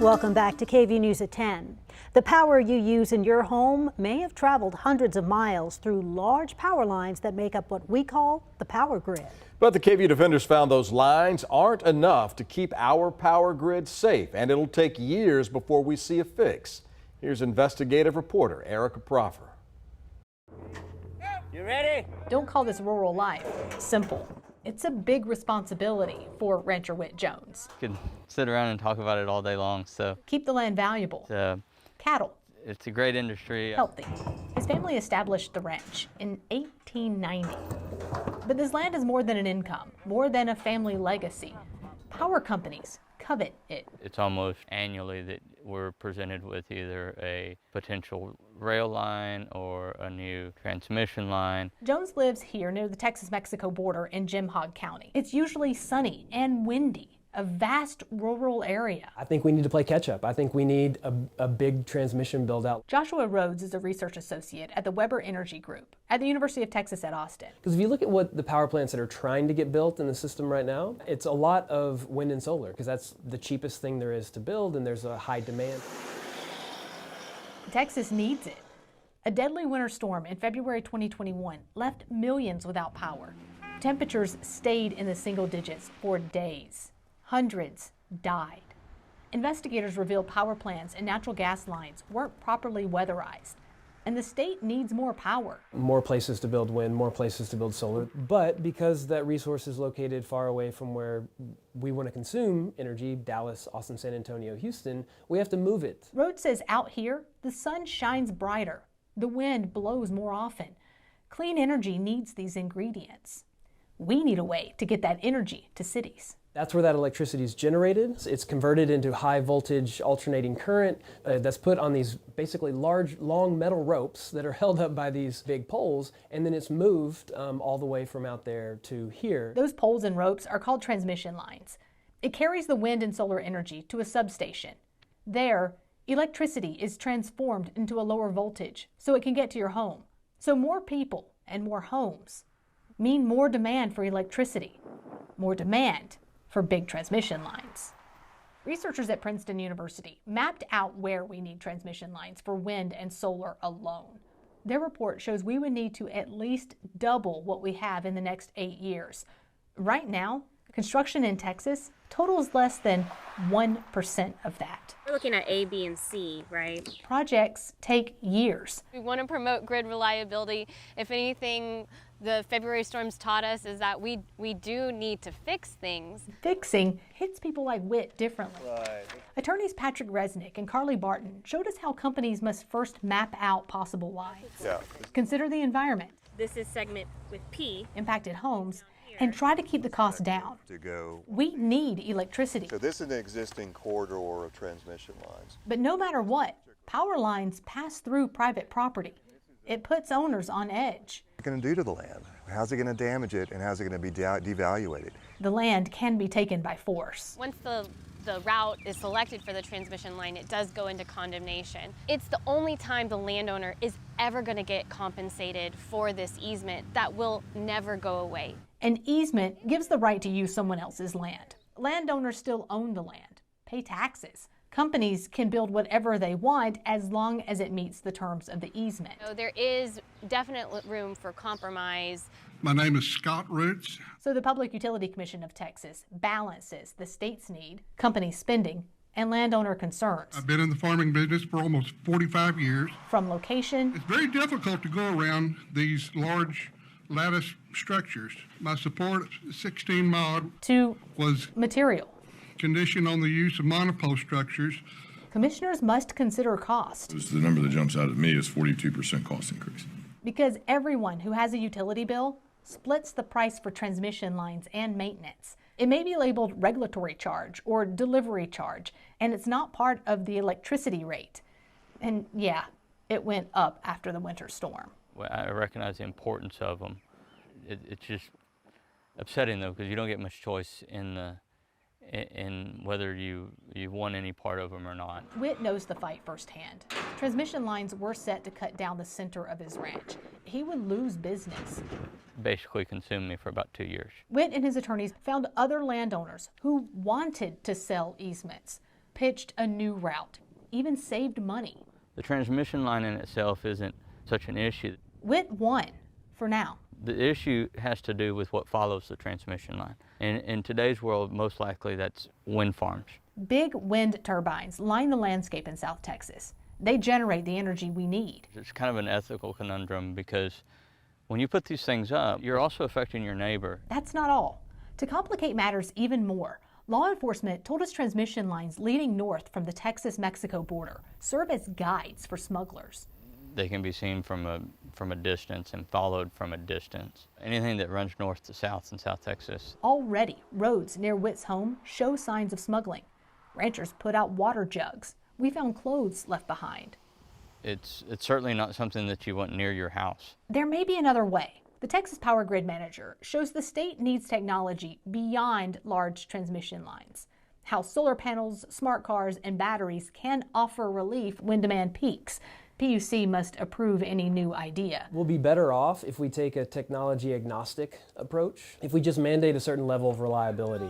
Welcome back to KVUE News at 10. The power you use in your home may have traveled hundreds of miles through large power lines that make up what we call the power grid. But the KVUE Defenders found those lines aren't enough to keep our power grid safe, and it'll take years before we see a fix. Here's investigative reporter Erica Proffer. You ready? Don't call this rural life simple. It's a big responsibility for rancher Whit Jones. Could sit around and talk about it all day long. So keep the land valuable. Cattle. It's a great industry. Healthy. His family established the ranch in 1890. But this land is more than an income, more than a family legacy. Power companies covet it. It's almost annually that we're presented with either a potential rail line or a new transmission line. Jones lives here near the Texas-Mexico border in Jim Hogg County. It's usually sunny and windy, a vast rural area. I think we need to play catch up. I think we need a big transmission build out. Joshua Rhodes is a research associate at the Weber Energy Group at the University of Texas at Austin. Because if you look at what the power plants that are trying to get built in the system right now, it's a lot of wind and solar because that's the cheapest thing there is to build and there's a high demand. Texas needs it. A deadly winter storm in February 2021 left millions without power. Temperatures stayed in the single digits for days. Hundreds died. Investigators revealed power plants and natural gas lines weren't properly weatherized, and the state needs more power. More places to build wind, more places to build solar, but because that resource is located far away from where we want to consume energy, Dallas, Austin, San Antonio, Houston, we have to move it. Rhodes says out here, the sun shines brighter, the wind blows more often. Clean energy needs these ingredients. We need a way to get that energy to cities. That's where that electricity is generated. It's converted into high voltage alternating current that's put on these basically large, long metal ropes that are held up by these big poles, and then it's moved all the way from out there to here. Those poles and ropes are called transmission lines. It carries the wind and solar energy to a substation. There, electricity is transformed into a lower voltage so it can get to your home. So more people and more homes mean more demand for electricity, more demand for big transmission lines. Researchers at Princeton University mapped out where we need transmission lines for wind and solar alone. Their report shows we would need to at least double what we have in the next 8 years. Right now, construction in Texas totals less than 1% of that. We're looking at A, B, and C, right? Projects take years. We want to promote grid reliability. If anything, the February storms taught us is that we do need to fix things. Fixing hits people like Whit differently. Right. Attorneys Patrick Resnick and Carly Barton showed us how companies must first map out possible lines. Yeah. Consider the environment, This is segment with P. impacted homes, and try to keep the costs down. We need electricity. So this is an existing corridor of transmission lines. But no matter what, power lines pass through private property. It puts owners on edge. What's it going to do to the land? How's it going to damage it, and how's it going to be devaluated? The land can be taken by force. Once the route is selected for the transmission line, it does go into condemnation. It's the only time the landowner is ever going to get compensated for this easement that will never go away. An easement gives the right to use someone else's land. Landowners still own the land, pay taxes. Companies can build whatever they want as long as it meets the terms of the easement. So there is definite room for compromise. My name is Scott Roots. So the Public Utility Commission of Texas balances the state's need, company spending, and landowner concerns. I've been in the farming business for almost 45 years. From location. It's very difficult to go around these large lattice structures. My support 16 mod to was material. Conditioned on the use of monopole structures. Commissioners must consider cost. The number that jumps out at me is 42% cost increase. Because everyone who has a utility bill splits the price for transmission lines and maintenance. It may be labeled regulatory charge or delivery charge, and it's not part of the electricity rate. And yeah, it went up after the winter storm. Well, I recognize the importance of them. It's just upsetting though, because you don't get much choice in whether you want any part of them or not. Whit knows the fight firsthand. Transmission lines were set to cut down the center of his ranch. He would lose business. Basically consumed me for about 2 years. Whit and his attorneys found other landowners who wanted to sell easements, pitched a new route, even saved money. The transmission line in itself isn't such an issue. WIT won, for now. The issue has to do with what follows the transmission line. And in today's world, most likely that's wind farms. Big wind turbines line the landscape in South Texas. They generate the energy we need. It's kind of an ethical conundrum because when you put these things up, you're also affecting your neighbor. That's not all. To complicate matters even more, law enforcement told us transmission lines leading north from the Texas-Mexico border serve as guides for smugglers. They can be seen from a distance and followed from a distance. Anything that runs north to south in South Texas. Already, roads near Witt's home show signs of smuggling. Ranchers put out water jugs. We found clothes left behind. It's certainly not something that you want near your house. There may be another way. The Texas Power Grid Manager shows the state needs technology beyond large transmission lines. How solar panels, smart cars, and batteries can offer relief when demand peaks. PUC must approve any new idea. We'll be better off if we take a technology agnostic approach, if we just mandate a certain level of reliability.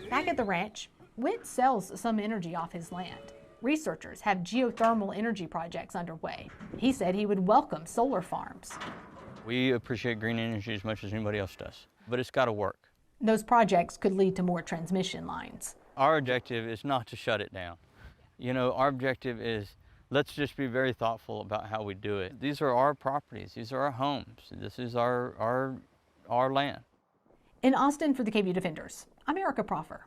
Back at the ranch, WIT sells some energy off his land. Researchers have geothermal energy projects underway. He said he would welcome solar farms. We appreciate green energy as much as anybody else does, but it's got to work. Those projects could lead to more transmission lines. Our objective is not to shut it down. You know, our objective is let's just be very thoughtful about how we do it. These are our properties. These are our homes. This is our land. In Austin for the KVUE Defenders, I'm Erica Proffer.